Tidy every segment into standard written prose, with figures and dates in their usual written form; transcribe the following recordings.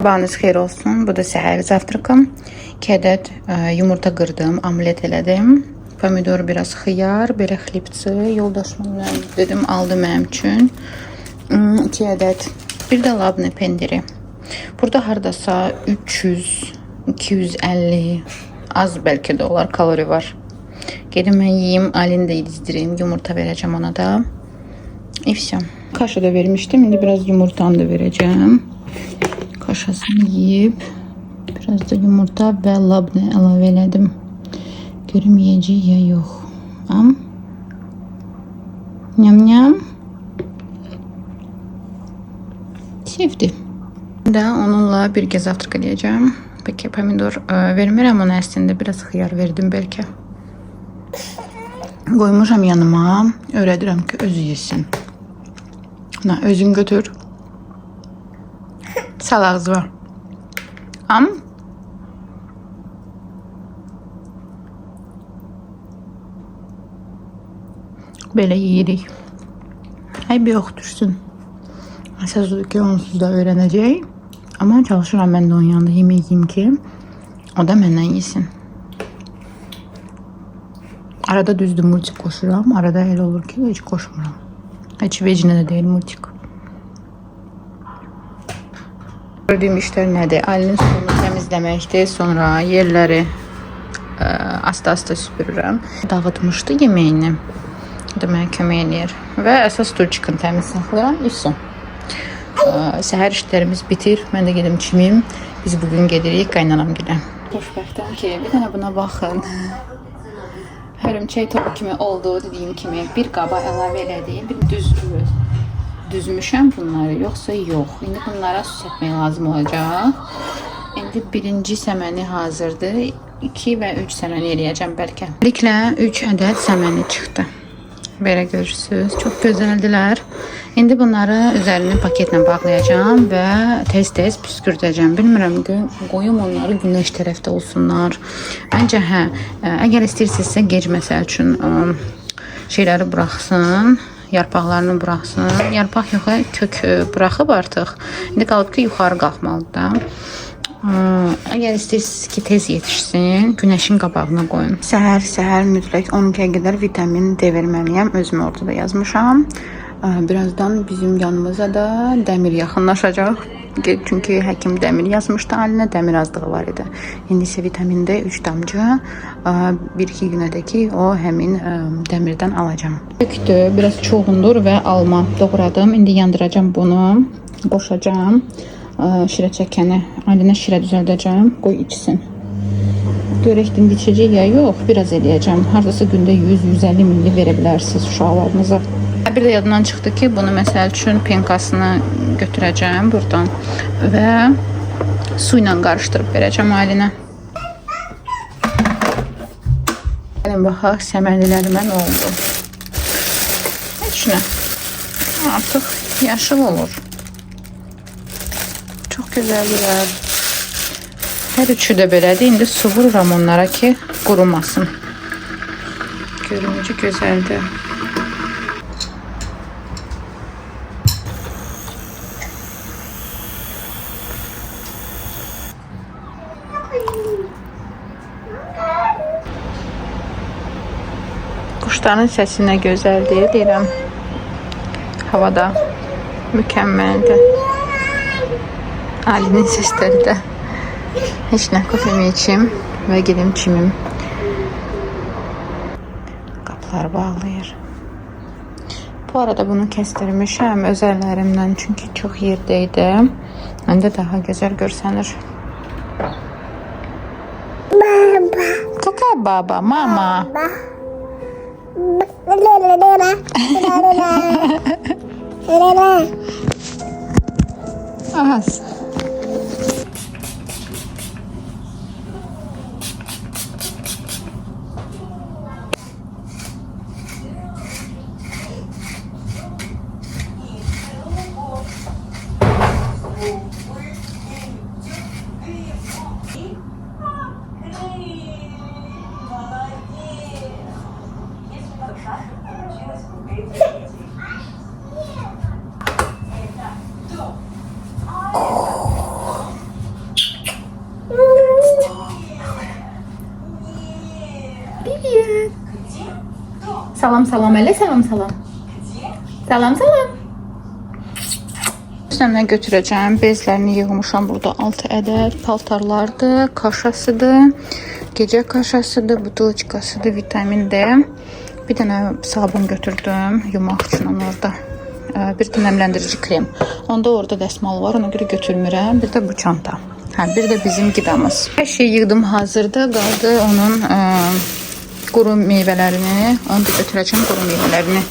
Sabahınız xeyir olsun. Bu da səhər zavtraqım. 2 ədəd yumurta qırdım, omlet elədim. Pomidor, biraz xiyar, belə xlipçi. Yoldaşımla dedim, aldı mənim üçün. 2 ədəd. Bir də labne pendiri. Burada hardasa 300, 250, az bəlkə də olar kalori var. Gedim mən yiyeyim, Alini də yedizdireyim. Yumurta verəcəm ona da. İfşam. Kaşa da vermiştim. İndi biraz yumurtanı da vereceğim. Kaşasını yiyip biraz da yumurta ve labne əlavə elədim. Görüm yiyəcək ya yox. Nyam nyam. Sevdi. Da onunla birgə zavtraq edəcəm. Peki pomidor vermirəm ona, əslində biraz xiyar verdim bəlkə. Qoymuşam yanıma. Öyrədirəm ki özü yesin. Na, özün götür. Sal ağzı var. Belə yeyirik. Ay bir yoxdursun. Əsas odur ki onsuz da öyrənəcək. Amma çalışıram mən də onun yanında yemək yiyeyim ki o da məndən yesin. Arada düzdür multik koşuram. Arada elə olur ki heç koşmuram. Heç vecinə də deyil multik. Gördüyüm işlər nədir? Alinin stolunu təmizləməkdir. Sonra yerləri asta-asta süpürürəm. Dağıtmışdı yeməyini. Demək kömək eləyir. Və əsas turçikini təmiz saxlayıram. İşson. Səhər işlərimiz bitir. Mən də gedim çimiyim. Biz bugün gedirik qaynanam gilə. Xoşbəxtəm ki, bir dənə buna baxın. Hörümçək topu kimi oldu, dediyim kimi bir qaba əlavə elədim. Bir düzmüşəm bunları, yoxsa yox. İndi bunlara süs etmək lazım olacaq. İndi birinci səməni hazırdır. 2 və 3 səməni eləyəcəm bəlkə. Beləliklə 3 ədəd səməni çıxdı. Belə görürsünüz. Çox gözəldilər. İndi bunları üzərini paketlə bağlayacağım və tez-tez püskürtəcəm. Bilmirəm ki, qoyum onları günəş tərəfdə olsunlar. Məncə əgər istəyirsinizsə gec məsəl üçün şeyləri buraxsın, yarpaqlarını buraxsın. Yarpaq yox, kök buraxıb artıq. İndi qalıb ki, yuxarı qalxmalıdır da. Əgər istəyirsiniz ki tez yetişsin, günəşin qabağına qoyun. Səhər mütləq 12-yə qədər vitamin D verməliyəm. Özümü ortada yazmışam. Birazdan bizim yanımıza da dəmir yaxınlaşacaq. Çünki həkim dəmir yazmışdı Alinə, dəmir azlığı var idi. İndi isə vitamin D 3 damcı 1-2 günədəki o həmin dəmirdən alacağım. Kökdür, biraz çoğundur və alma doğradım. İndi yandıracağım bunu, qoşacağım. Şirə çəkəni Alinə şirə düzəldəcəm, qoy içsin. Görək indi içəcək ya yox, biraz eləyəcəm. Hardasa gündə 100-150 milli verə bilərsiniz uşaqlarınıza. Bir də yadımdan çıxdı ki, bunu məsəl üçün penkasını götürəcəm buradan və su ilə qarışdırıb verəcəm Alinə. Gəlin baxaq, səmənlilərimə nə oldu? Heç nə. Artıq yaşıl olur. Çox gözəldirlər. Hər üçü də belədir. İndi su vururam onlara ki, qurumasın. Görünücü gözəldir. Quşların səsi nə gözəldir, deyirəm. Havada mükəmməldir. Alinin səsləri də. Heç nə, kofemi içim və gedim çimim. Qapılar bağlayır. Bu arada bunu kəstirmişəm öz əllərimdən, çünki çox yerdəydi. Məndə daha gözəl görsənir. Baba. Kaka baba, mama. Az. Hayır. Salam salam elə salam salam. Salam salam. Üstümə götürəcəm. Bezlərini yığmışam burada 6 ədəd. Paltarlardır, kaşasıdır, gecə kaşasıdır, butulçkasıdır, vitamin D. Bir dənə sabun götürdüm yumaq üçün orada. Bir də nəmləndirici krem. Onda orada dəsmal var, ona görə götürmürəm. Bir də bu çanta. Bir də bizim qidamız. Hər şey yığdım hazırda. Qaldı onun quru meyvələrini. Onu da götürəcəm quru meyvələrini.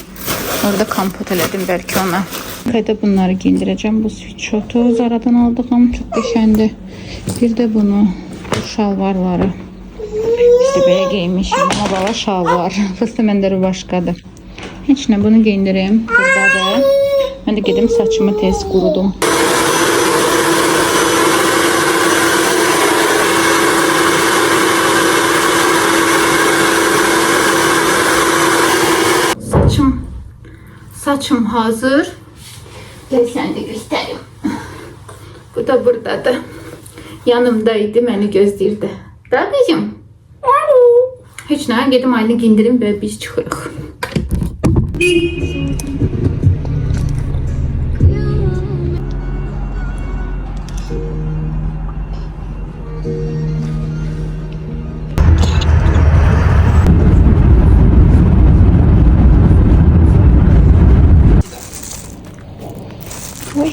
Orada kompot elədim bəlkə ona. Qayda bunları giyindirəcəm. Bu sweatshotu Zara'dan aldığım çox qəşəngdir. Bir də bunu, bu şalvarları. İşte belə giymişim. Ama baba şalvar. Fıstı məndə başqadır. Heç nə, bunu giyindirim. Buradadır. Mən də gedim saçımı tez qurudum. Saçım hazır. Gel sen de göstereyim. Bu da buradadır. Yanımdaydı, beni gözləyirdi. Da kızım. Heç nə, gedim Aylin giyindirim və biz çıxırıq.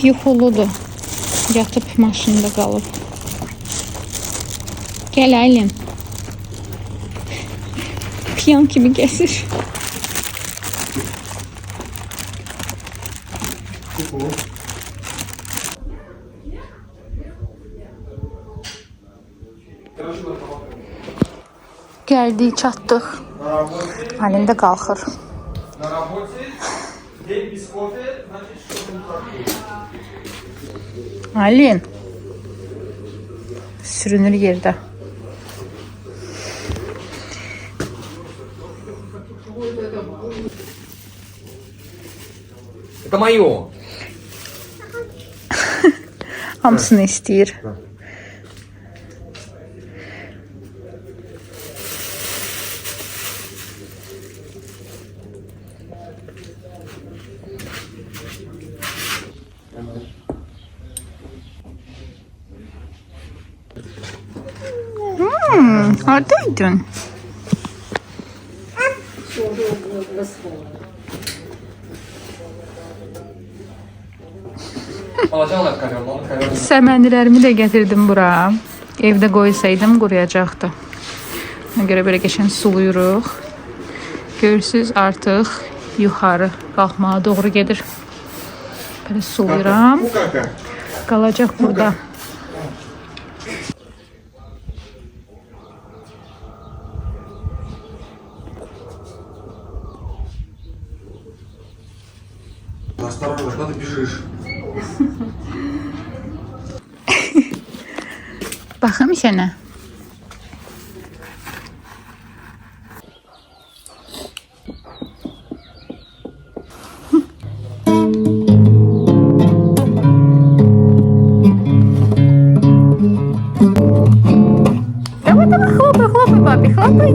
Yuxuludur. Yatıb maşında qalıb. Gəl Aylin. Piyan kimi gəzir. Gəldik, çatdıq. Aylin də qalxır. Aylin sürünür yerdə. Это мое. Hamısını istəyir. Haradaydın? Alacağım kovern. Səmənlərimi də gətirdim bura. Evdə qoysaydım quruyacaqdı. Ona görə belə qəşəng suluyuruq. Görürsüz artıq yuxarı qalxmağa doğru gedir. Belə suluyuram. Qalacaq burada. Осторожно, что ты бежишь? Baxım sənə. Давай, хлопай, хлопай, папі, хлопай.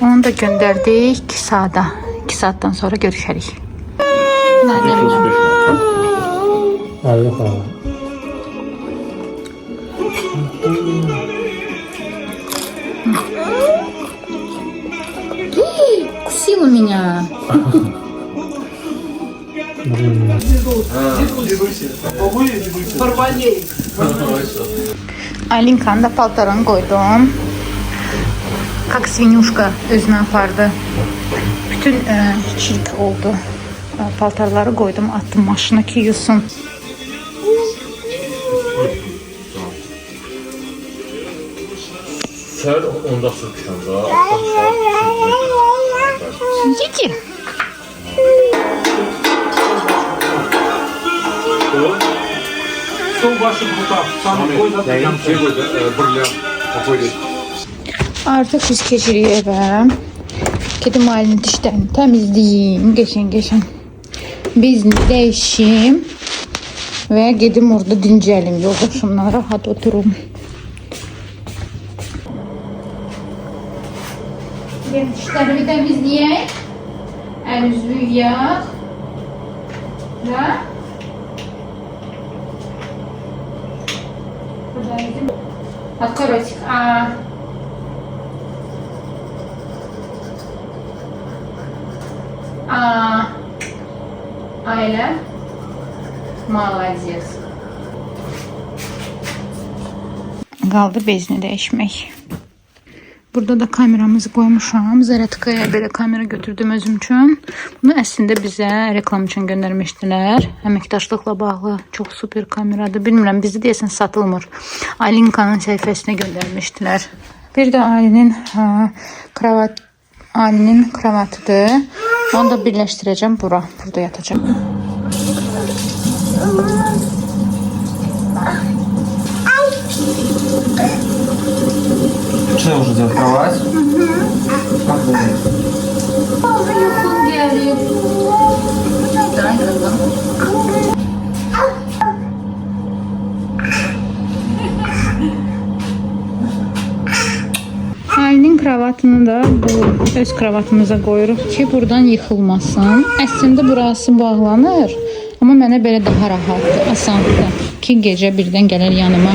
Onu da gönderdik 2 saata. 2 saattan sonra görüşərik. Кусила меня. Alinkan'da paltarını koydum. Kak svinyuşka özünə apardı. Bütün çirk oldu. Paltarları koydum, attım maşına ki yusun. Səhər onda sürtüşəm da. Cici. Sol başı burada. Sami koy da. Yani şey koydu, buraya koydu. Artık biz keçirik evə. Gedim ailenin dişlərini təmizleyeyim. Geçen. Bezini dəyişim. Və gedim orada dincəlim. Yoldaşımla rahat oturum. Dişlərimi təmizləyək. Əl üzlü yuyaq. Və burada bizim Откройте. Ailə. Молодец. Qaldı bezini dəyişmək. Burada da kameramızı koymuşam. Zaratkaya belə kamera götürdüm özüm üçün. Bunu əslində bizə reklam üçün göndərmişdilər. Əməkdaşlıqla bağlı çox super kameradır. Bilmirəm, bizdə deyəsən satılmır. Alinka'nın səhifəsinə göndərmişdilər. Bir də Ali'nin kravatıdır. Onu da birləşdirəcəm bura. Burada yatacaq. Что уже делать? Кровать? Как думаешь? Ali'nin kravatını da bu öz kravatımıza koyuruq ki buradan yıxılmasın. Əslində burası bağlanır. Amma mənə belə daha rahatdır, asandır ki gecə birdən gələr yanıma.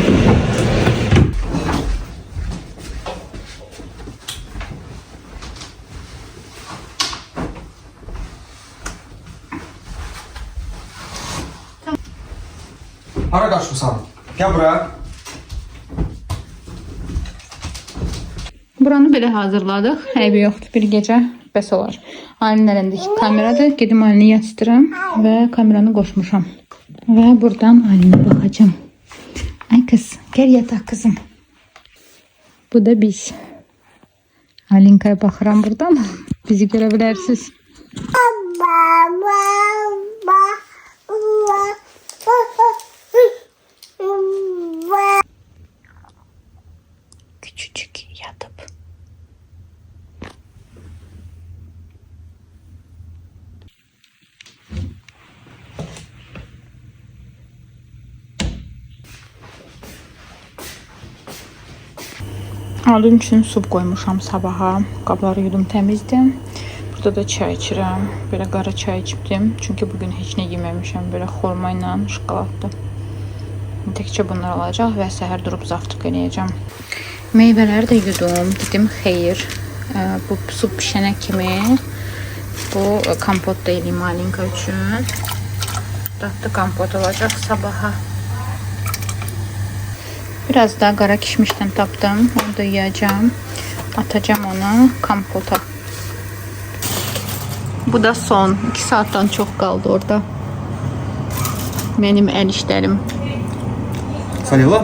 Hara kaçmışsan? Gel buraya. Buranı belə hazırladıq. Eybi yoxdur, bir gecə bəs olar. Ali'nin əlindəki kameradır. Gedim Ali'ni yatsıdıram və kameranı qoşmuşam. Və buradan Ali'ne baxacağım. Ay kız, gəl yataq kızım. Bu da biz. Alinka'ya baxıram buradan. Bizi görə bilərsiniz. Küçücük yatıp. Alim üçün su koymuşam sabaha. Qabları yudum təmizdir. Burada da çay içirəm. Belə qara çay içibdim. Çünki bugün heç nə yeməmişəm. Belə xorma ilə şokoladlı. Təkcə bunlar olacaq və səhər durub zavtraq eləyəcəm. Meyvələri də yudum. Dedim xeyir. Bu su pişənə kimi bu kompot da eləyim Alinka üçün. Dadlı kompot olacaq sabaha. Biraz da qara kişmişdən tapdım. Onu da yiyəcəm. Atacağım onu kompota. Bu da son. 2 saatdən çox qaldı orada. Benim əl işlərim. Солила?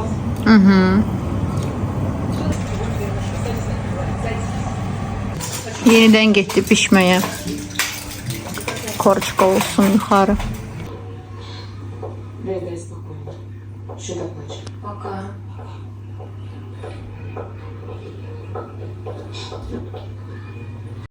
Yeniden getdi pişməyə. Korçka olsun yuxarı. Пока.